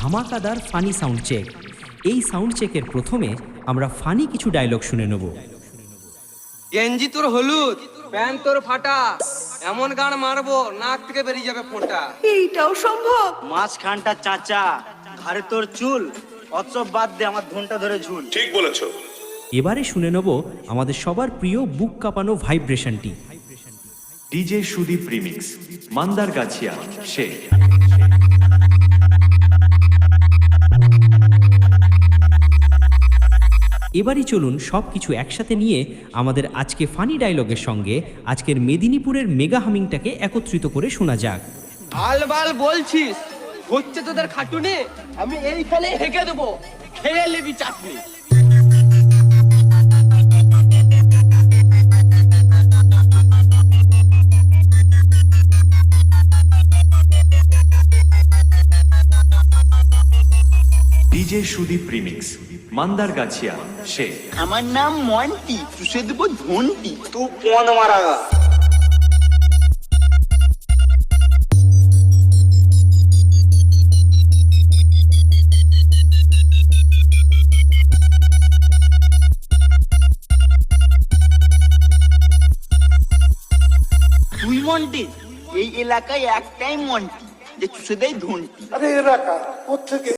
ধামাকাদার funny sound check. এই sound চেকের প্রথমে আমরা ফানি কিছু ডায়লগ শুনে নেব। গেঞ্জি তোর হলুদ, প্যান্ট তোর ফাটা, এমন গান মারবো নাক থেকে বেরিয়ে যাবে ফোঁটা। এইটাও সম্ভব? মাঝখানটা চাচা, ঘাড়ে তোর চুল, অচব বাদ দে আমার ধনটা ধরে ঝুল। ঠিক বলেছো। এবারে শুনে নেব আমাদের সবার প্রিয় বুক কাঁপানো ভাইব্রেশনটি। ডিজে সুদীপ রিমিক্স, মান্দারগাছিয়া সে। এবারই চলুন সব কিছু একসাথে নিয়ে আমাদের আজকে ফানি ডায়লগের সঙ্গে আজকের মেদিনীপুরের মেগা হামিংটাকে একত্রিত করে শোনা যাক। আলবাল বলছিস, হচ্ছে তোদের খাটুনে, আমি এইখানে হেঁকে দেবো, খেয়ে নিবি চাটনি। ডিজে সুদীপ রিমিক্স, মান্দারগাছিয়া সে। আমার নাম মন্টি, চুষে দেবো ধনটি। তুই কোন মারা তুই মন্টি, এই এলাকায় একটাই মন্টি যে চুষে দেয় ধনটি।